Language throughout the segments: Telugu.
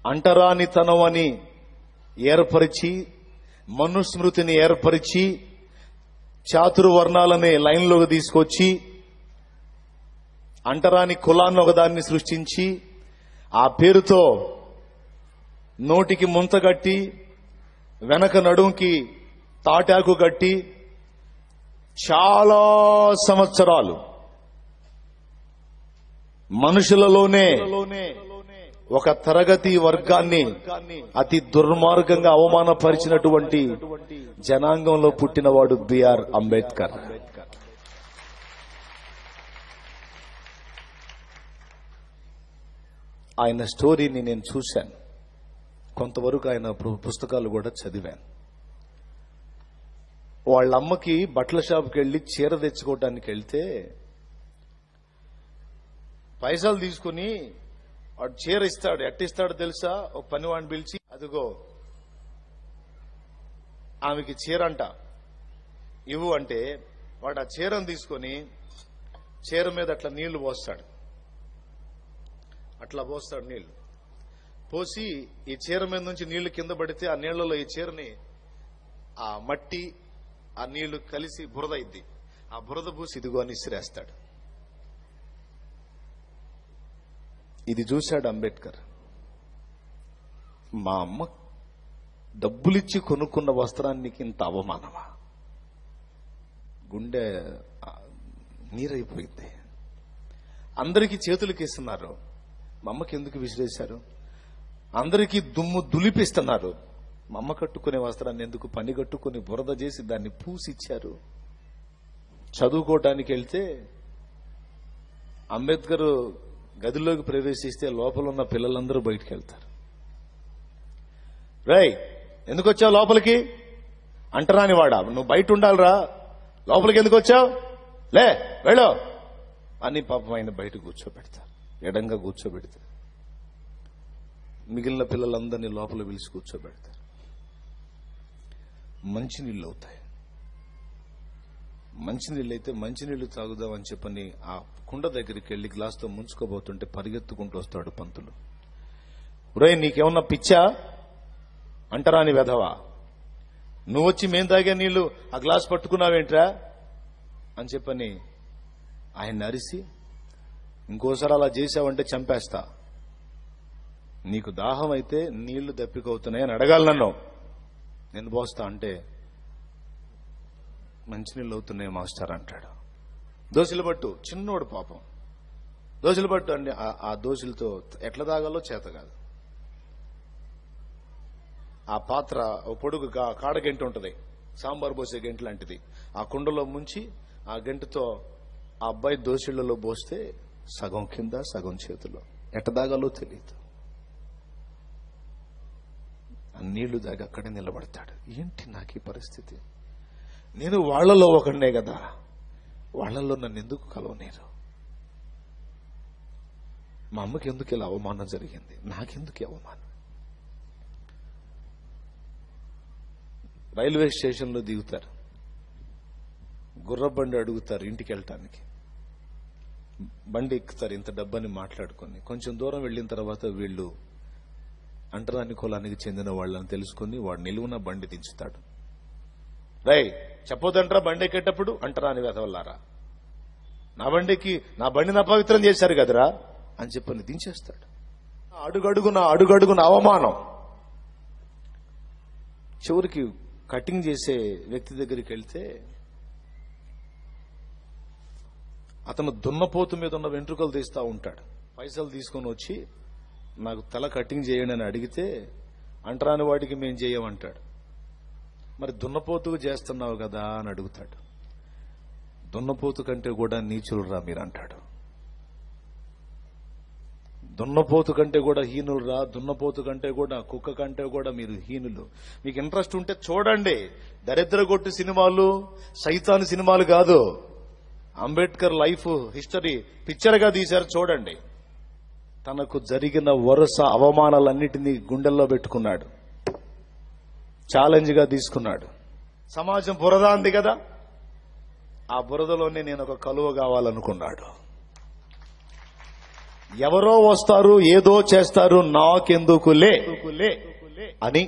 అంటరానితనం అని ఏర్పరిచి, మనుస్మృతిని ఏర్పరిచి, చాతుర్వర్ణాలనే లైన్లోకి తీసుకొచ్చి, అంటరాని కులాన్ని ఒకదాన్ని సృష్టించి, ఆ పేరుతో నోటికి ముంతగట్టి, వెనక నడుంకి తాటాకు కట్టి చాలా సంవత్సరాలు మనుషులలోనే ఒక తరగతి వర్గాన్ని అతి దుర్మార్గంగా అవమానపరిచినటువంటి జనాంగంలో పుట్టినవాడు బిఆర్ అంబేద్కర్. ఆయన స్టోరీని నేను చూశాను, కొంతవరకు ఆయన పుస్తకాలు కూడా చదివాను. వాళ్ళ అమ్మకి బట్టల షాప్కి వెళ్లి చీర తెచ్చుకోవడానికి వెళ్తే పైసలు తీసుకుని వాడు చీర ఇస్తాడు. ఎట్టిస్తాడు తెలుసా? ఒక పనివాడిని పిలిచి, అదిగో ఆమెకి చీర అంట ఇవ్వు అంటే, వాడు ఆ చీరను తీసుకొని చీర మీద అట్లా నీళ్లు పోస్తాడు. అట్లా పోస్తాడు నీళ్లు పోసి, ఈ చీర మీద నుంచి నీళ్లు కింద పడితే ఆ నీళ్లలో ఈ చీరని ఆ మట్టి ఆ నీళ్లు కలిసి బురద అయింది. ఆ బురద పూసి ఇదిగో అని ఇసిరేస్తాడు. ఇది చూశాడు అంబేద్కర్. మా అమ్మ డబ్బులిచ్చి కొనుక్కున్న వస్త్రానికి ఇంత అవమానమా? గుండె నీరైపోయింది. అందరికీ చేతులకి ఇస్తున్నారు, మా అమ్మకి ఎందుకు విసిరేశారు? అందరికీ దుమ్ము దులిపిస్తున్నారు, మా అమ్మ కట్టుకునే వస్త్రాన్ని ఎందుకు పని కట్టుకుని బురద చేసి దాన్ని పూసిచ్చారు? చదువుకోవటానికి వెళ్తే అంబేద్కర్ గదిలోకి ప్రవేశిస్తే లోపల ఉన్న పిల్లలందరూ బయటికి వెళ్తారు. రేయ్, ఎందుకు వచ్చావు లోపలికి? అంటరాని వాడా, నువ్వు బయట ఉండాలిరా, లోపలికి ఎందుకు వచ్చావు? లే వెళ్ళు అని పాపం ఆయన బయట కూర్చోబెడతారు, ఎడంగా కూర్చోబెడతారు. మిగిలిన పిల్లలందరినీ లోపల పిలిచి కూర్చోబెడతారు. మంచినీళ్ళు అవుతాయి. మంచినీళ్ళు అయితే మంచినీళ్లు తాగుదామని చెప్పని ఆ కుండ దగ్గరికి వెళ్లి గ్లాసుతో ముంచుకోబోతుంటే పరిగెత్తుకుంటూ వస్తాడు పంతులు. ఒరేయ్, నీకేమన్నా పిచ్చా? అంటరాని వెధవా, నువ్వు వచ్చి మేం తాగే నీళ్లు ఆ గ్లాస్ పట్టుకున్నావేంట్రా అని చెప్పని ఆయన అరిసి, ఇంకోసారి అలా చేశావంటే చంపేస్తా, నీకు దాహం అయితే నీళ్లు దప్పికవుతున్నాయని అడగాలి నన్ను, నేను పోస్తా అంటే మంచినీళ్ళు అవుతున్నాయి మాస్టర్ అంటాడు. దోశలు పట్టు, చిన్నోడు పాపం, దోశలు పట్టు అండి. ఆ దోశలతో ఎట్లా తాగాలో చేత కాదు. ఆ పాత్ర పొడుగు కాడగంట ఉంటది, సాంబార్ పోసే గంట లాంటిది, ఆ కుండలో ముంచి ఆ గంటతో ఆ అబ్బాయి దోశలలో పోస్తే సగం కింద సగం చేతిలో, ఎట్ట తాగాలో తెలియదు. ఆ నీళ్లు దాగి అక్కడే నిలబడతాడు. ఏంటి నాకు ఈ పరిస్థితి? నేను వాళ్లలో ఒకనే కదా, వాళ్లలో నన్ను ఎందుకు కలవనేరు? మా అమ్మకి ఎందుకు ఇలా అవమానం జరిగింది, నాకెందుకు అవమానం? రైల్వే స్టేషన్లో దిగుతారు, గుర్రబండి అడుగుతారు ఇంటికి వెళ్ళటానికి. బండి ఎక్కుతారు, ఇంత డబ్బని మాట్లాడుకొని. కొంచెం దూరం వెళ్లిన తర్వాత వీళ్ళు అంటరాని కులానికి చెందిన వాళ్ళని తెలుసుకుని వాడు నిలువున బండి దించుతాడు. రై, చెప్పొద్దంటారా బండి ఎక్కేటప్పుడు? అంటరాని వెధవల్లారా, నా బండిని అపవిత్రం చేశారు కదరా అని చెప్పని దించేస్తాడు. అడుగడుగున అవమానం. చివరికి కటింగ్ చేసే వ్యక్తి దగ్గరికి వెళ్తే అతను దున్నపోతు మీద ఉన్న వెంట్రుకలు తీస్తా ఉంటాడు. పైసలు తీసుకొని వచ్చి నాకు తల కటింగ్ చేయండి అని అడిగితే, అంటరాని వాడికి మేం చేయమంటాడు. మరి దున్నపోతుకు చేస్తున్నావు కదా అని అడుగుతాడు. దున్నపోతు కంటే కూడా నీచులురా మీరు అంటాడు. దున్నపోతు కంటే కూడా హీనులురా, దున్నపోతు కంటే కూడా, కుక్క కంటే కూడా మీరు హీనులు. మీకు ఇంట్రెస్ట్ ఉంటే చూడండి, దరిద్ర కొట్టు సినిమాలు, సైతాన్ సినిమాలు కాదు, అంబేద్కర్ లైఫ్ హిస్టరీ పిక్చర్ గా తీశారు, చూడండి. తనకు జరిగిన వరుస అవమానాలన్నిటినీ గుండెల్లో పెట్టుకున్నాడు, ఛాలెంజ్ గా తీసుకున్నాడు. సమాజం బురద అంది కదా, ఆ బురదలోనే నేను ఒక కలువ కావాలనుకున్నాడు. ఎవరో వస్తారు, ఏదో చేస్తారు, నాకెందుకులే అని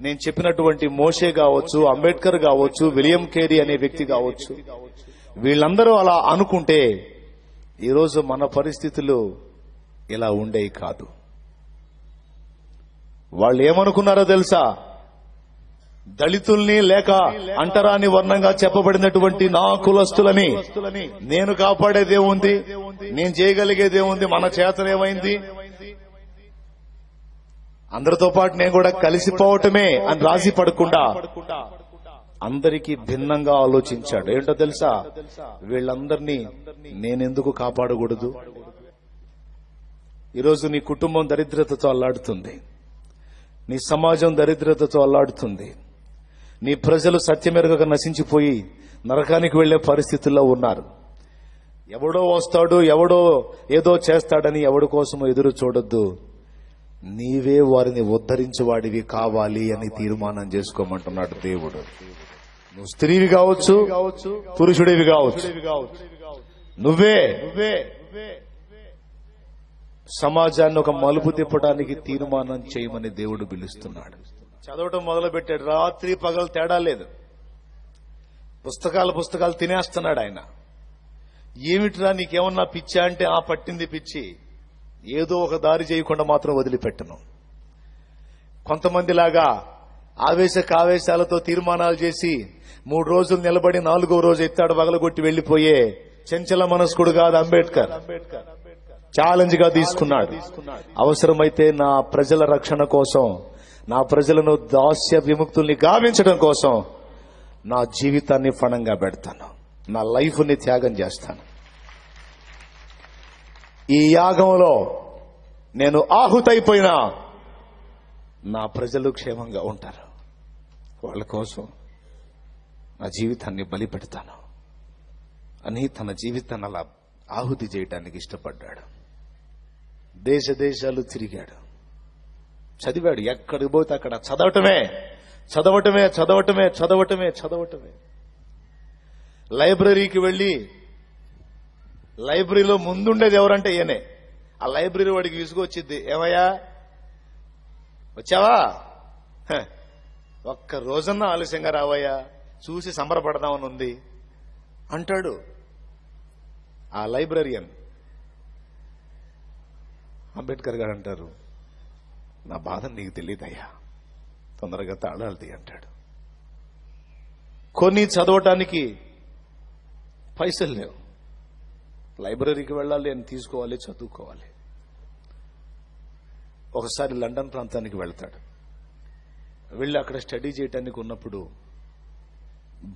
నేను చెప్పినటువంటి మోషే కావచ్చు, అంబేద్కర్ కావచ్చు, విలియం కేరీ అనే వ్యక్తి కావచ్చు, వీళ్ళందరూ అలా అనుకుంటే ఈరోజు మన పరిస్థితులు ఇలా ఉండేవి కాదు. వాళ్ళు ఏమనుకున్నారో తెలుసా? దళితుల్ని లేక అంటరాని వర్ణంగా చెప్పబడినటువంటి నా కులస్తులని నేను కాపాడేదేముంది, నేను చేయగలిగేదేముంది, మన చేతనేమైంది, అందరితో పాటు నేను కూడా కలిసిపోవటమే అని రాసి పడకుండా అందరికీ భిన్నంగా ఆలోచించాడు. ఏంటో తెలుసా? వీళ్ళందరినీ నేనెందుకు కాపాడకూడదు? ఈరోజు నీ కుటుంబం దరిద్రతతో అల్లాడుతుంది, నీ సమాజం దరిద్రతతో అల్లాడుతుంది, నీ ప్రజలు సత్యమెరుగక నశించిపోయి నరకానికి వెళ్లే పరిస్థితుల్లో ఉన్నారు. ఎవడో వస్తాడు, ఎవడో ఏదో చేస్తాడని ఎవడి కోసమో ఎదురు చూడొద్దు. నీవే వారిని ఉద్ధరించేవాడివి కావాలి అని తీర్మానం చేసుకోమంటున్నాడు దేవుడు. నువ్వు స్త్రీవి కావచ్చు, పురుషుడివి కావచ్చు, నువ్వే సమాజాన్ని ఒక మలుపు తిప్పడానికి తీర్మానం చేయమని దేవుడు పిలుస్తున్నాడు. చదవటం మొదలు పెట్టాడు, రాత్రి పగలు తేడా లేదు, పుస్తకాలు తినేస్తున్నాడు ఆయన. ఏమిట్రా నీకేమన్నా పిచ్చా అంటే, ఆ పట్టింది పిచ్చి, ఏదో ఒక దారి చేయకుండా మాత్రం వదిలిపెట్టను. కొంతమందిలాగా ఆవేశాలతో తీర్మానాలు చేసి 3 రోజులు నిలబడి 4వ రోజు ఎత్తాడు పగలగొట్టి వెళ్లిపోయే చంచల మనస్కుడు కాదు అంబేద్కర్. ఛాలెంజ్ గా తీసుకున్నాడు. అవసరమైతే నా ప్రజల రక్షణ కోసం, నా ప్రజలను దాస్య విముక్తుల్ని గావించడం కోసం నా జీవితాన్ని ఫణంగా పెడతాను, నా లైఫ్ ని త్యాగం చేస్తాను. ఈ యాగంలో నేను ఆహుతైపోయినా నా ప్రజలు క్షేమంగా ఉంటారు, వాళ్ళ కోసం నా జీవితాన్ని బలి పెడతాను అని తన జీవితాన్ని అలా ఆహుతి చేయడానికి ఇష్టపడ్డాడు. దేశాలు తిరిగాడు, చదివాడు, ఎక్కడికి పోతే అక్కడ చదవటమే. లైబ్రరీకి వెళ్లి లైబ్రరీలో ముందుండేది ఎవరంటే ఈయనే. ఆ లైబ్రరీ వాడికి విసుగొచ్చింది, ఏమయ్యా వచ్చావా, ఒక్క రోజన్నా ఆలస్యంగా రావయ్యా, చూసి సంబరపడదామని ఉంది అంటాడు ఆ లైబ్రరియన్. అంబేద్కర్ గారు అంటారు, నా బాధ నీకు తెలియదయ్యా, తొందరగా తాళాలది అంటాడు. కొన్ని చదవటానికి పైసలు లేవు, లైబ్రరీకి వెళ్ళాలి, అని తీసుకోవాలి, చదువుకోవాలి. ఒకసారి లండన్ ప్రాంతానికి వెళ్తాడు. వెళ్ళి అక్కడ స్టడీ చేయటానికి ఉన్నప్పుడు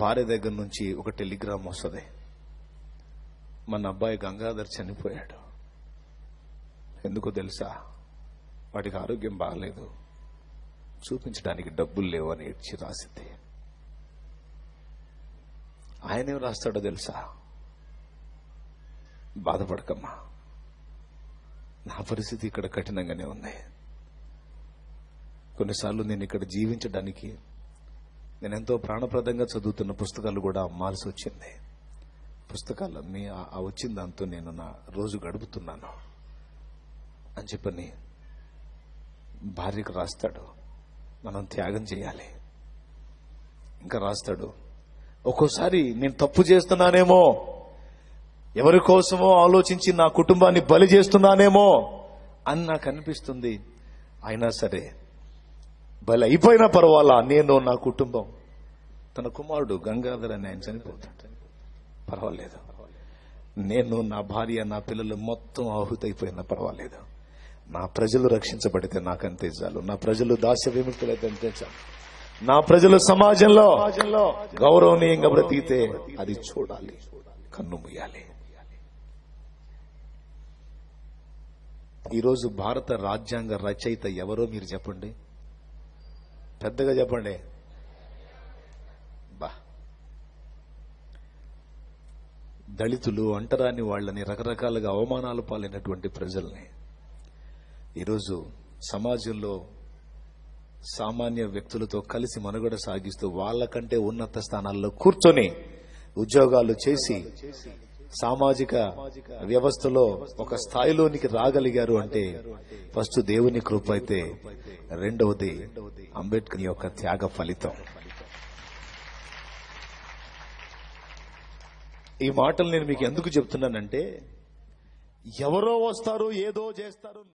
భార్య దగ్గర నుంచి ఒక టెలిగ్రామ్ వస్తుంది, మన అబ్బాయి గంగాధర్ చనిపోయాడు. ఎందుకో తెలుసా? వాడికి ఆరోగ్యం బాగలేదు, చూపించడానికి డబ్బులు లేవు అని ఏడ్చి రాసింది. ఆయనేం రాస్తాడో తెలుసా? బాధపడకమ్మా, నా పరిస్థితి ఇక్కడ కఠినంగానే ఉంది. కొన్నిసార్లు నేను ఇక్కడ జీవించడానికి నేనెంతో ప్రాణప్రదంగా చదువుతున్న పుస్తకాలు కూడా అమ్మాల్సి వచ్చింది. పుస్తకాలన్నీ ఆ వచ్చిన దాంతో నేను నా రోజు గడుపుతున్నాను అని చెప్పని భార్యకు రాస్తాడు. మనం త్యాగం చేయాలి. ఇంకా రాస్తాడు, ఒక్కోసారి నేను తప్పు చేస్తున్నానేమో, ఎవరి కోసమో ఆలోచించి నా కుటుంబాన్ని బలి చేస్తున్నానేమో అని నాకు అనిపిస్తుంది. అయినా సరే బలి అయిపోయినా పర్వాలా, నేను నా కుటుంబం, తన కుమారుడు గంగాధర్ అని ఆయన చనిపోతాడు, పర్వాలేదు, నేను నా భార్య నా పిల్లలు మొత్తం ఆహుతైపోయినా పర్వాలేదు, నా ప్రజలు రక్షించబడితే నాకంతే చాలు, నా ప్రజలు దాస్య విముక్తులైతే అంతే చాలు, నా ప్రజలు సమాజంలో గౌరవనీయంగా బ్రతికితే అది చూడాలి, కన్ను మూయాలి. ఈరోజు భారత రాజ్యాంగ రచయిత ఎవరో మీరు చెప్పండి, పెద్దగా చెప్పండి. దళితులు, అంటరాని వాళ్ళని, రకరకాలుగా అవమానాలు పాలైనటువంటి ప్రజల్ని ఈరోజు సమాజంలో సామాన్య వ్యక్తులతో కలిసి మనుగడ సాగిస్తూ వాళ్ళకంటే ఉన్నత స్థానాల్లో కూర్చొని ఉద్యోగాలు చేసి సామాజిక వ్యవస్థలో ఒక స్థాయిలోనికి రాగలిగారు అంటే ఫస్ట్ దేవుని కృప అయితే, రెండవది అంబేద్కర్ యొక్క త్యాగ ఫలితం. ఈ మాటలు నేను మీకు ఎందుకు చెప్తున్నానంటే, ఎవరో వస్తారు ఏదో చేస్తారు.